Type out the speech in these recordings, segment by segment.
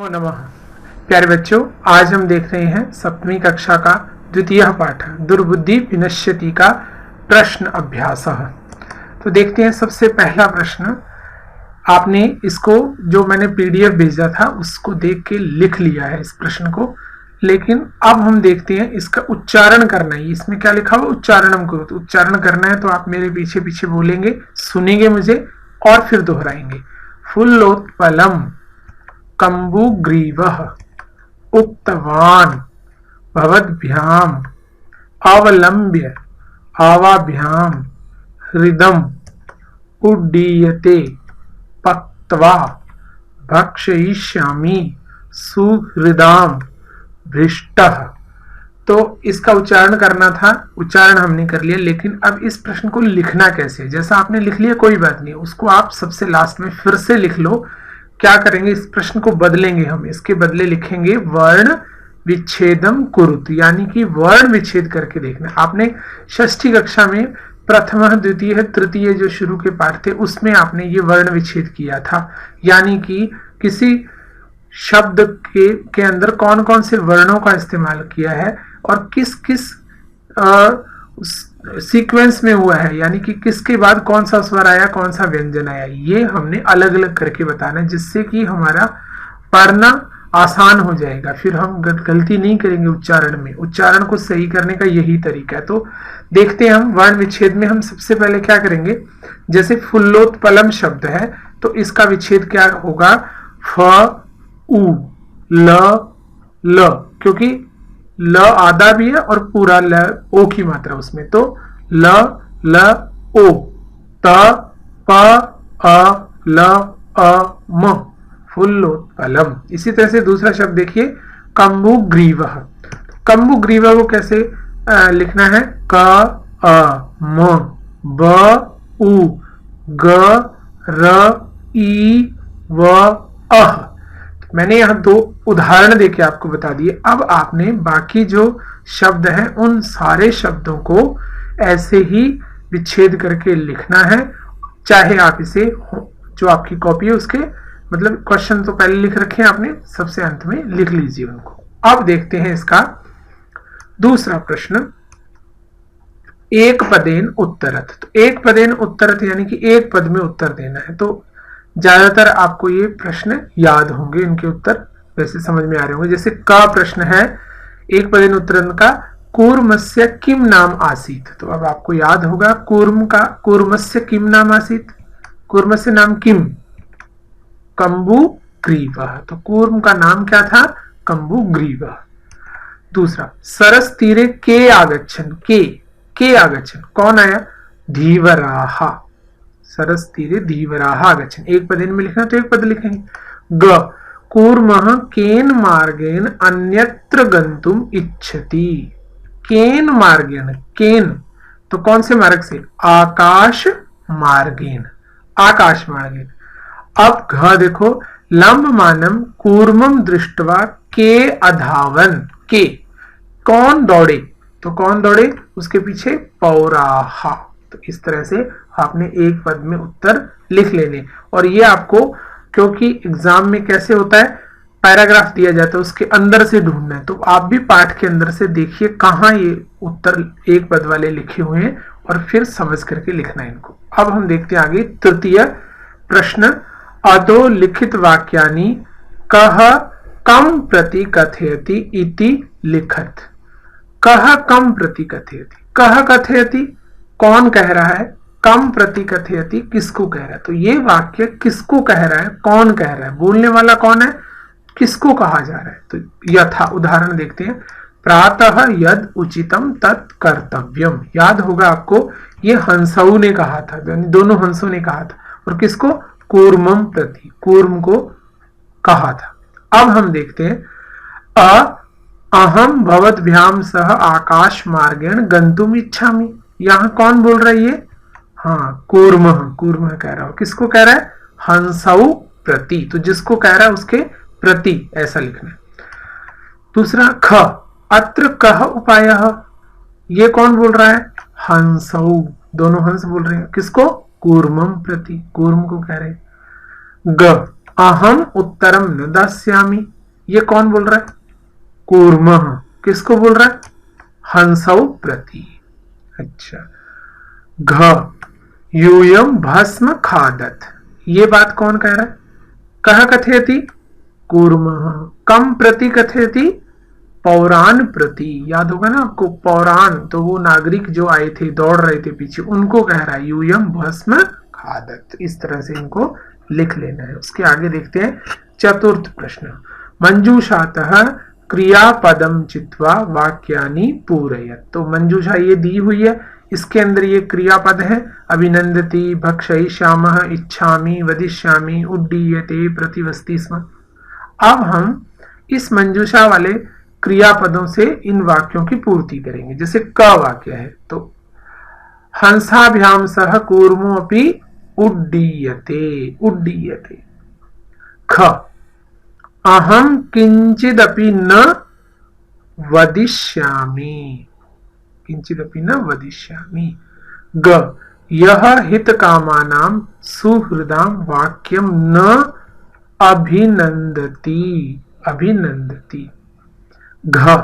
नमो नमः। प्यारे बच्चों, आज हम देख रहे हैं सप्तमी कक्षा का द्वितीय पाठ दुर्बुद्धि विनश्यति का प्रश्न अभ्यास। तो देखते हैं सबसे पहला प्रश्न। आपने इसको जो मैंने पीडीएफ भेजा था उसको देख के लिख लिया है इस प्रश्न को, लेकिन अब हम देखते हैं इसका उच्चारण करना है। इसमें क्या लिखा हुआ, उच्चारणम करो। तो उच्चारण करना है तो आप मेरे पीछे पीछे बोलेंगे, सुनेंगे मुझे और फिर दोहराएंगे। फुल्लोत्पलम कम्बुग्रीवः उक्तवान् भवद्भ्याम् अवलम्ब्य आवाभ्याम् हृदम् उड्डीयते पक्त्वा भक्षयिष्यामि सुहृदाम् भृष्टः। तो इसका उच्चारण करना था, उच्चारण हमने कर लिया, लेकिन अब इस प्रश्न को लिखना कैसे। जैसा आपने लिख लिया कोई बात नहीं, उसको आप सबसे लास्ट में फिर से लिख लो। क्या करेंगे, इस प्रश्न को बदलेंगे हम। इसके बदले लिखेंगे वर्ण विच्छेदम कुरुत, यानी कि वर्ण विच्छेद करके देखना। आपने षष्ठी कक्षा में प्रथम द्वितीय तृतीय जो शुरू के पाठ थे उसमें आपने ये वर्ण विच्छेद किया था, यानी कि किसी शब्द के अंदर कौन कौन से वर्णों का इस्तेमाल किया है और किस किस सीक्वेंस में हुआ है, यानी कि किसके बाद कौन सा स्वर आया, कौन सा व्यंजन आया, ये हमने अलग अलग करके बताना है, जिससे कि हमारा पढ़ना आसान हो जाएगा। फिर हम गलती नहीं करेंगे उच्चारण में। उच्चारण को सही करने का यही तरीका है। तो देखते हैं हम वर्ण विच्छेद में हम सबसे पहले क्या करेंगे। जैसे फुल्लोत्पलम शब्द है तो इसका विच्छेद क्या होगा, फ उ ल, क्योंकि ल आधा भी है और पूरा ल ओ की मात्रा उसमें, तो ल ओ, त प अ ल अ म, फुल्लोत्पलम। इसी तरह से दूसरा शब्द देखिए, कम्बुग्रीवः। कम्बुग्रीवः को कैसे लिखना है, क अ म ब उ ग र ई व अह। मैंने यहाँ दो उदाहरण देके आपको बता दिए। अब आपने बाकी जो शब्द हैं उन सारे शब्दों को ऐसे ही विच्छेद करके लिखना है। चाहे आप इसे जो आपकी कॉपी है उसके मतलब क्वेश्चन तो पहले लिख रखे हैं आपने, सबसे अंत में लिख लीजिए उनको। अब देखते हैं इसका दूसरा प्रश्न, एक पदेन उत्तरत। तो एक पदेन उत्तरत यानी कि एक पद में उत्तर देना है। तो ज्यादातर आपको ये प्रश्न याद होंगे, इनके उत्तर वैसे समझ में आ रहे होंगे। जैसे का प्रश्न है एक पदेन उत्तरन का, कूर्मस्य किम नाम आसीत। तो अब आपको याद होगा कूर्म का, कूर्मस्य किम नाम आसीत, कूर्मस्य नाम किम, कम्बुग्रीवः। तो कूर्म का नाम क्या था, कम्बुग्रीवः। दूसरा, सरस तीरे के आगच्छन, के आगच्छन कौन आया, धीवराहा। सरस तीरे धीवराहा आगच्छन। एक पदेन में लिखना तो एक पद लिखेंगे। ग, कूर्मः केन मार्गेण अन्यत्र गंतुम इच्छति। केन मार्गेण, केन तो कौन से मार्ग से, आकाश मार्गेण, आकाश मार्गेण। अब घ देखो, लंबमानम कूर्मम दृष्ट्वा के अधावन, के कौन दौड़े, तो कौन दौड़े, उसके पीछे पौराहा। तो इस तरह से आपने एक पद में उत्तर लिख लेने। और ये आपको, क्योंकि एग्जाम में कैसे होता है, पैराग्राफ दिया जाता है उसके अंदर से ढूंढना है, तो आप भी पाठ के अंदर से देखिए कहाँ ये उत्तर एक पद वाले लिखे हुए हैं और फिर समझ करके लिखना है इनको। अब हम देखते हैं आगे तृतीय प्रश्न, अधोलिखित वाक्यानि कह कम प्रति कथयति इति लिखत। कह कम प्रति कथयति, कह कथयति कौन कह रहा है, कम प्रति कथयति किसको कह रहा है। तो ये वाक्य किसको कह रहा है, कौन कह रहा है, बोलने वाला कौन है, किसको कहा जा रहा है। तो यथा उदाहरण देखते हैं, प्रातः यद उचितम तत् कर्तव्यम। याद होगा आपको, ये हंसऊ ने कहा था, दोनों हंसों ने कहा था, और किसको, कूर्मम प्रति, कूर्म को कहा था। अब हम देखते हैं, अहम भवद्भ्याम सह आकाश मार्गेण गंतुम इच्छामि। यहां कौन बोल रहा है ये, हाँ कूर्म, कूर्म कह रहा हो, किसको कह रहा है, हंसऊ प्रति। तो जिसको कह रहा है उसके प्रति ऐसा लिखना है। दूसरा, ख, अत्र कह उपायः। ये कौन बोल रहा है, हंसऊ, दोनों हंस बोल रहे हैं, किसको, कूर्मम प्रति, कूर्म को कह रहे हैं। ग, अहम उत्तरम न दास्यामि, ये कौन बोल रहा है? कूर्मः। किसको बोल रहा है? हंसौ प्रति। अच्छा। घ यूयम भस्म खादत, ये बात कौन कह रहा है? कह कथयति? कूर्मः। कम प्रति कथयति? पौराण प्रति। याद होगा ना आपको, पौराण तो वो नागरिक जो आए थे, दौड़ रहे थे पीछे, उनको कह रहा है यूयम भस्म खादत। इस तरह से इनको लिख लेना है। उसके आगे देखते हैं चतुर्थ प्रश्न। मंजूषातः क्रियापदम चित्वा वाक्यानि पूरयत। तो मंजूषा ये दी हुई है, इसके अंदर ये क्रियापद है, अभिनंदति, भक्षयिष्यामः, इच्छामि, वदिष्यामि, उड्डीयते, प्रतिवस्ति स्म। अब हम इस मंजूषा वाले क्रियापदों से इन वाक्यों की पूर्ति करेंगे। जैसे क वाक्य है तो हंसाभ्याम सह कूर्मो अपि उड्डीयते, उड्डीयते। ख अहम किंचिदपि न वदिष्यामि, किंचिदपि न वदिष्यामि। ग यह हितकामानां सुहृदां वाक्यं न अभिनंदति, अभिनंदति। घ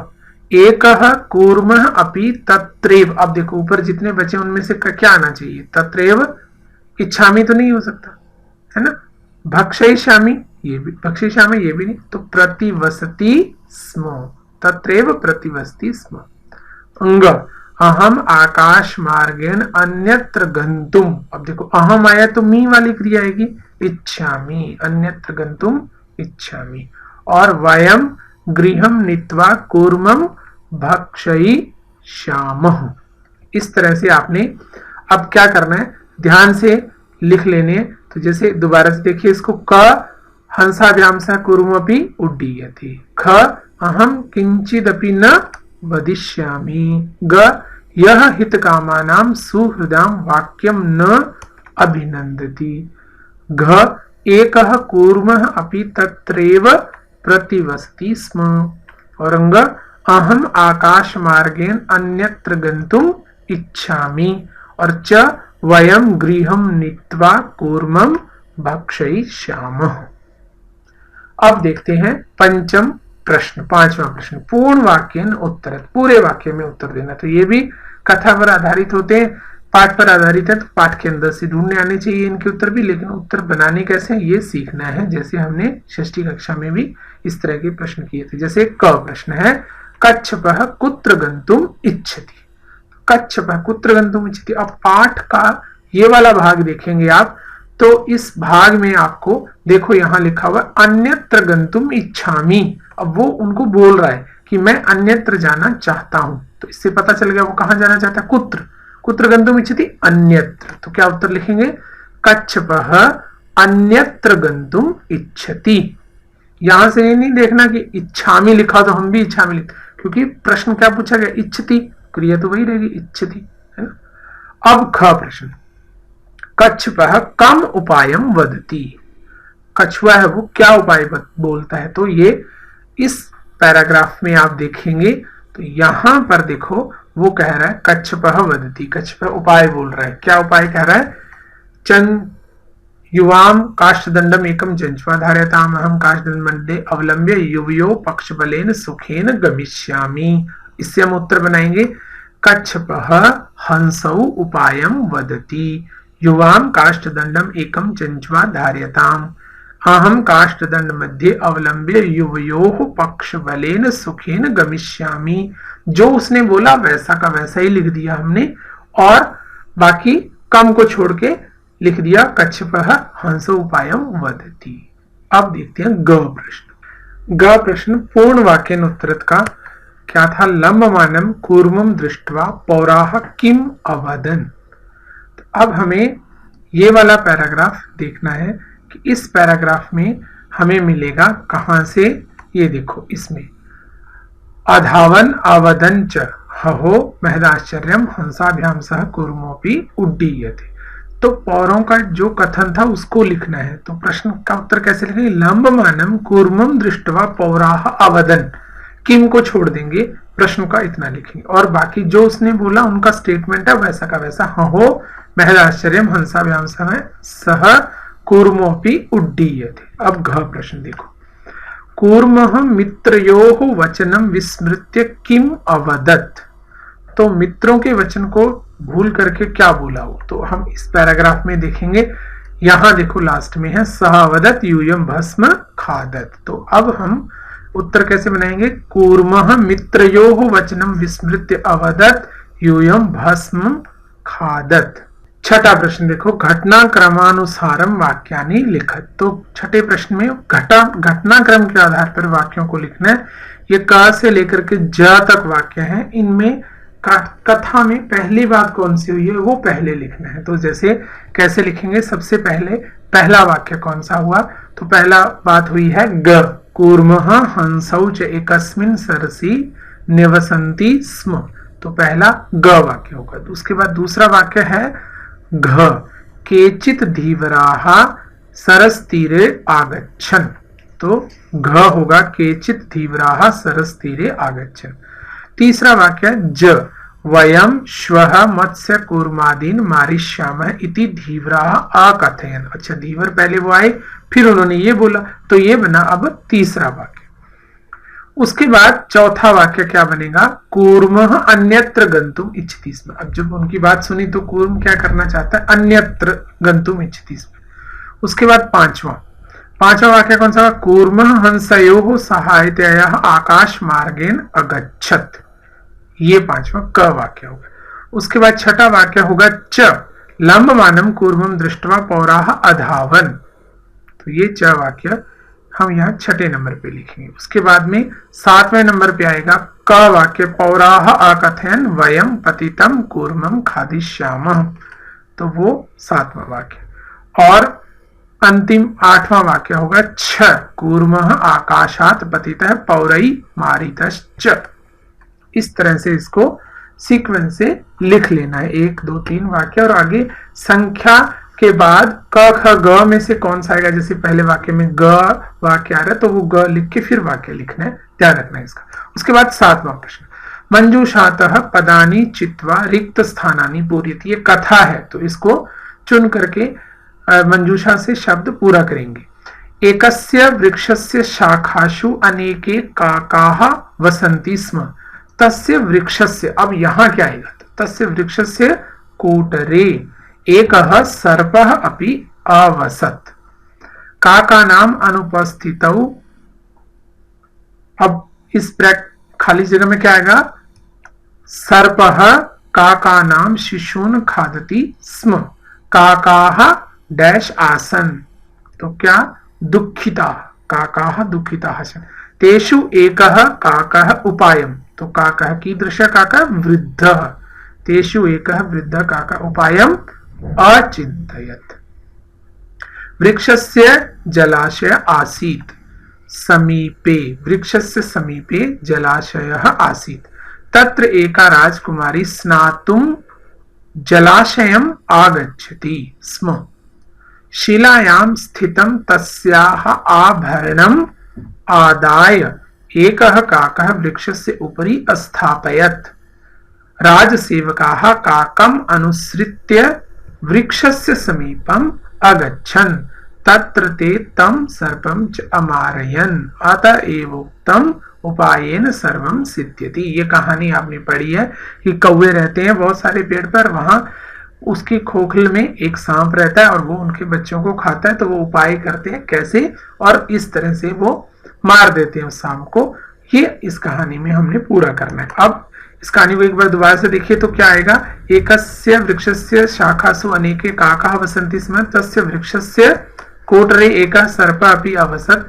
एकः कूर्मः अपि तत्रैव। अब देखो ऊपर जितने बचे उनमें से क्या आना चाहिए? तत्रैव। इच्छामि तो नहीं हो सकता है ना। भक्षयिष्यामि, ये भी भक्षयिष्यामि, ये भी नहीं, तो प्रतिवसति स्म, तत्रैव प्रतिवसति स्म। अंग अहम आकाश मार्गेण अन्यत्र गंतुम। अब देखो अहम आया तो मी वाली क्रिया आएगी, इच्छामि, अन्यत्र गंतुम इच्छामि। और वयम गृहम नीत्वा कूर्मम भक्षयिष्यामः। इस तरह से आपने अब क्या करना है, ध्यान से लिख लेने। तो जैसे दोबारा से देखिए इसको, क हंसाभ्याम सह कूर्मोऽपि उड्डीयते। ख अहम किंचिदपि न वदिष्यामि। ग यह हितकामानां सुहृदां वाक्यं न अभिनंदति। घ एकः कूर्मः अपि तत्रैव प्रतिवसति स्म। और अंग अहम आकाश मार्गेण अन्यत्र गंतुम इच्छामि। और च वयम गृहं नीत्वा कूर्मं भक्षयिष्यामः। अब देखते हैं पंचम प्रश्न, पांचवा प्रश्न। पूर्ण वाक्य उत्तर, पूरे वाक्य में उत्तर देना। तो ये भी कथा पर आधारित होते हैं, पाठ पर आधारित है, तो पाठ के अंदर से ढूंढने आने चाहिए इनके उत्तर भी, लेकिन उत्तर बनाने कैसे ये सीखना है। जैसे हमने षष्ठी कक्षा में भी इस तरह के प्रश्न किए थे। जैसे क प्रश्न है, कच्छपः कुत्र गंतुम इच्छति। कच्छपः कुत्र गंतुम इच्छति। अब पाठ का ये वाला भाग देखेंगे आप, तो इस भाग में आपको देखो यहां लिखा हुआ अन्यत्र गंतुम इच्छामि। अब वो उनको बोल रहा है कि मैं अन्यत्र जाना चाहता हूं, तो इससे पता चल गया वो कहां जाना चाहता है, कुत्र। कुत्र गंतुम इच्छति, अन्यत्र। तो क्या उत्तर लिखेंगे, कच्छपः अन्यत्र गंतुम इच्छति। यहां से नहीं देखना कि इच्छामि लिखा तो हम भी इच्छामि लिख, क्योंकि प्रश्न क्या पूछा गया, इच्छति, क्रिया तो वही रहेगी, इच्छति, है ना। अब ख प्रश्न, कच्छपः कम उपायम वदति। कछुआ है वो क्या उपाय बोलता है, तो ये इस पैराग्राफ में आप देखेंगे तो यहां पर देखो वो कह रहा है कच्छपः वदति, कच्छपः उपाय बोल रहा है। क्या उपाय कह रहा है, चंद युवाम काष्ठदंडम एकम जंज्वा धारयताम अहम काष्ठदंड मध्ये अवलंब्य युवयो पक्षबलेन सुखेन गमिष्यामि। इससे हम उत्तर बनाएंगे, कच्छपः हंसौ उपायम वदति, युवाम काष्ठदंडम एकम जंज्वा धारयताम अहम काष्ठदंड मध्ये अवलंब्य युवयोः पक्षबलेन सुखेन गमिष्यामि। जो उसने बोला वैसा का वैसा ही लिख दिया हमने, और बाकी कम को छोड़ के लिख दिया कच्छपः हंसो उपायम वदति। अब देखते हैं ग प्रश्न। ग प्रश्न पूर्ण वाक्य उत्तरत का क्या था, लंबमानम कूर्मम दृष्ट्वा पौराः किम अवदन्। तो अब हमें ये वाला पैराग्राफ देखना है कि इस पैराग्राफ में हमें मिलेगा कहां से, ये देखो इसमें अधावन अवदन च हहो महदाश्चर्यम हंसाभ्याम सह कूर्मोऽपि उड्डीयते। तो पौरों का जो कथन था उसको लिखना है। तो प्रश्न का उत्तर कैसे लिखेंगे, लंबमानम कूर्मम दृष्ट्वा पौराः अवदन्, किम को छोड़ देंगे, प्रश्न का इतना लिखेंगे, और बाकी जो उसने बोला उनका स्टेटमेंट है वैसा का वैसा, हहो महदाश्चर्यम हंसाभ्याम सह कूर्मोऽपि उड्डीयते। अब घ प्रश्न देखो, कूर्मः मित्रयोः वचनं विस्मृत्य किम अवदत्। तो मित्रों के वचन को भूल करके क्या बोला हो, तो हम इस पैराग्राफ में देखेंगे। यहां देखो लास्ट में है सह अवदत् यूयं भस्म खादत्। तो अब हम उत्तर कैसे बनाएंगे, कूर्मः मित्रयोः वचनं विस्मृत्य अवदत् यूयं भस्म खादत्। छठा प्रश्न देखो, घटना क्रमानुसारम वाक्यानि लिखत। तो छठे प्रश्न में घटनाक्रम के आधार पर वाक्यों को लिखना है। ये क से लेकर के ज तक वाक्य है, इनमें कथा में पहली बात कौन सी हुई है वो पहले लिखना है। तो जैसे कैसे लिखेंगे, सबसे पहले पहला वाक्य कौन सा हुआ, तो पहला बात हुई है ग, कूर्मः हंसौ च एकस्मिन् सरसि निवसन्ति स्म। तो पहला ग वाक्य होगा। तो उसके बाद दूसरा वाक्य है घ, केचित् धीवराः सरसतीरे आगच्छन्। तो घ होगा केचित् धीवराः सरसतीरे आगच्छन्। तीसरा वाक्य ज, वयं श्वः मत्स्य कूर्मादीन मारिष्यामः इति धीवराः अकथयन्। अच्छा, धीवर पहले वो आए, फिर उन्होंने ये बोला, तो ये बना अब तीसरा वाक्य। उसके बाद चौथा वाक्य क्या बनेगा, कूर्मः अन्यत्र गंतुम इच्छति स्म। अब जब उनकी बात सुनी तो कूर्म क्या करना चाहता है, अन्यत्र गंतुम इच्छति स्म। उसके बाद पांचवा वाक्य कौन सा, कूर्मः हंसयोः सहायतया आकाश मार्गेण अगच्छत्। ये पांचवा क वाक्य होगा। उसके बाद छठा वाक्य होगा च, लंबमानं कूर्मं दृष्ट्वा पौराः अधावन। तो ये च वाक्य हम यहाँ छठे नंबर पे लिखेंगे। उसके बाद में सातवें नंबर पे आएगा क वाक्य, पौराः अकथयन् वयं पतितं कूर्मं खादिष्यामः। तो वो सातवां वाक्य। और अंतिम आठवां वाक्य होगा छ, कूर्मः आकाशात् पतितः पौरै मारितश्च। इस तरह से इसको सीक्वेंस से लिख लेना है, 1 2 3 वाक्य, और आगे संख्या के बाद क ख ग में से कौन सा आएगा। जैसे पहले वाक्य में ग वाक्य आ रहा है तो वो ग लिख के फिर वाक्य लिखना है, ध्यान रखना है इसका। उसके बाद सातवां प्रश्न, मंजूषातः पदानि चित्वा रिक्त स्थानानि पूरयति। ये कथा है तो इसको चुन करके मंजूषा से शब्द पूरा करेंगे। एकस्य वृक्षस्य शाखासु अनेके काकाः वसन्ति स्म, तस्य वृक्षस्य। अब यहां क्या आएगा, तस्य वृक्षस्य कूटरे एकः सर्पः अपि अवसत्, काकानाम् अनुपस्थितौ। अब इस खाली जगह में क्या आएगा, सर्पः काकानां शिशून् खादति स्म, काकाः डैश आसन। तो क्या, दुःखिता, काकाः दुःखिताः आसन। तेषु एकः काकः उपायम्। तो काकः कीदृशः काकः, वृद्धः। तेषु एकः वृद्धः काकः उपायम् अचिन्तयत्। वृक्षस्य जलाशय आसीत् समीपे, वृक्षस्य समीपे जलाशयः आसीत्, तत्र एका राजकुमारी स्नातुं जलाशयम् आगच्छति स्म, शिलायां स्थितं तस्याः आभरणम् आदाय एकः काकः वृक्षस्य उपरि स्थापयत्। राजसेवकाः काकम् अनुसृत्य वृक्षस्य समीपम् अगच्छन्, तत्र ते तं सर्पं च अमारयन्, अतः एव उक्तम् उपायेन सर्वं सिद्ध्यति। ये कहानी आपने पढ़ी है कि कौवे रहते हैं बहुत सारे पेड़ पर, वहां उसके खोखल में एक सांप रहता है और वो उनके बच्चों को खाता है। तो वो उपाय करते हैं कैसे, और इस तरह से वो मार देते हैं उस सांप को। ये इस कहानी में हमने पूरा करना है। अब इस कहानी को एक बार दोबारा से देखिए तो क्या आएगा, एकस्य वृक्षस्य शाखासु अनेके काकाः वसन्ति स्म, तस्य वृक्षस्य कोटरे एकः सर्पः अपि अवसत्,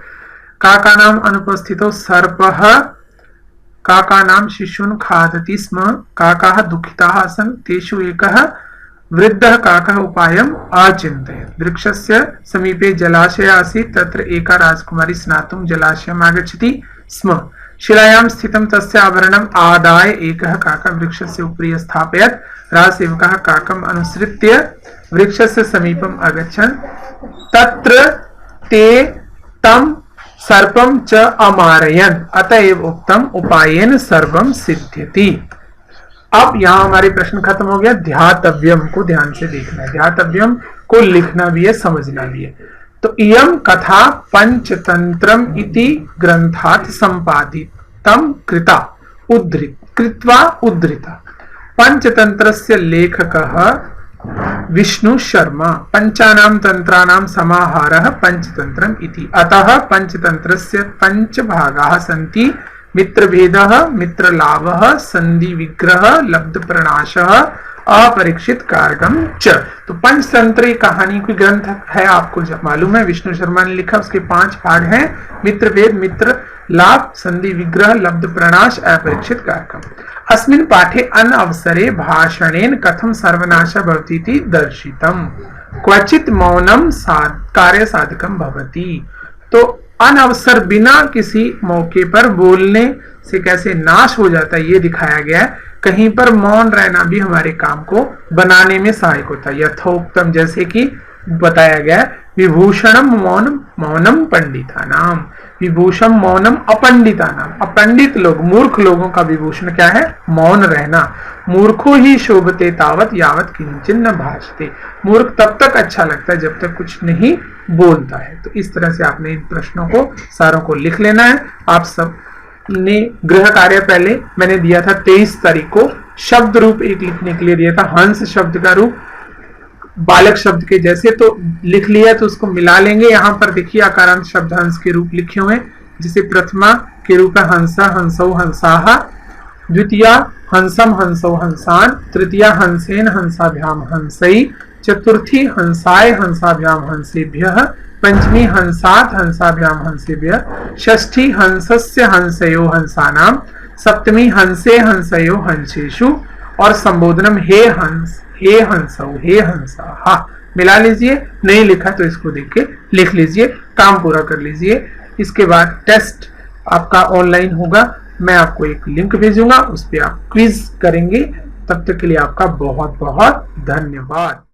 काकानाम् अनुपस्थितौ सर्पः काकानां शिशून् खादति स्म, काकाः दुःखिताः आसन्, तेषु एकः वृद्धः काकः उपायम् अचिन्तयत्। वृक्षस्य समीपे जलाशयः आसीत्, तत्र एका राजकुमारी स्नातुं जलाशयम् आगच्छति स्म, शिलायां स्थितं तस्य आभरणम् आदाय एकः काकः वृक्षस्य उपरि स्थापयत्। राजसेवकः काकम् अनुसृत्य वृक्षस्य समीपम् अगच्छन्, तत्र ते तं सर्पं च अमारयन्, अतः एव उक्तम् उपायेन सर्वं सिद्ध्यति। अब यहाँ हमारे प्रश्न खत्म हो गया। ध्यातव्यम को ध्यान से देखना है, ध्यातव्यम को लिखना भी है, समझना भी है। तो इयम कथा पंचतंत्रम इति ग्रंथात संपादितम कृता कृत्वा उद्धृता। पंचतंत्रस्य लेखकः विष्णु शर्मा। पंचानां तंत्राणां समाहारः पंचतंत्रम् इति। अतः पंचतंत्रस्य पंचभागाः सन्ति। मित्रभेदः, मित्रलाभः, संधि विग्रह, लब्ध प्रणाशः, अपरीक्षित कारकम च। तो पंचतंत्र कहानी की ग्रंथ है, आपको जब मालूम है, विष्णु शर्मा ने लिखा। उसके 5 भाग हैं, मित्रभेद, मित्र लाभ, संधि विग्रह, लब्ध प्रणाश, अपरीक्षित कारकम। अस्मिन् पाठे अनवसरे भाषणेन कथम सर्वनाशः भवति इति दर्शितम्। क्वचित मौनम कार्य साधकम भवति। तो अनवसर, बिना किसी मौके पर बोलने से कैसे नाश हो जाता है ये दिखाया गया है। कहीं पर मौन रहना भी हमारे काम को बनाने में सहायक होता है। यथोक्तम, जैसे कि बताया गया है, विभूषणम मौनम मौनम पंडितानाम, विभूषण मौनम अपंडितानाम। अपंडित लोग, मूर्ख लोगों का विभूषण क्या है? मौन रहना। मूर्खो ही शोभते तावत यावत किंचन न भाषते। मूर्ख तब तक अच्छा लगता है जब तक कुछ नहीं बोलता है। तो इस तरह से आपने इन प्रश्नों को सारों को लिख लेना है। आप सब ने गृह कार्य पहले मैंने दिया था 23 तारीख को, शब्द रूप एक लिखने के लिए दिया था। हंस शब्द का रूप बालक शब्द के जैसे, तो लिख लिया, तो उसको मिला लेंगे। यहाँ पर देखिए आकारांत शब्द हंस के रूप लिखे हुए, जिसे प्रथमा के रूप है हंसा, हंसौ, हंसाहा। द्वितीया हंसम, हंसौ, हंसान। तृतीया हंसेन, हंसाभ्याम, हंसई। चतुर्थी हंसाय, हंसाभ्याम, हंसेभ्यः। पंचमी हंसात, हंसाभ्याम, हंसेभ्यः। षष्ठी हंसस्य, हंसयो, हंसानाम। सप्तमी हंसे, हंसयो, हंसेषु। और संबोधनम हे हंस, हे हंसौ, हे हंसा। हाँ, मिला लीजिए। नहीं लिखा तो इसको देख के लिख लीजिए, काम पूरा कर लीजिए। इसके बाद टेस्ट आपका ऑनलाइन होगा। मैं आपको एक लिंक भेजूंगा, उस पर आप क्विज करेंगे। तब तक के लिए आपका बहुत बहुत धन्यवाद।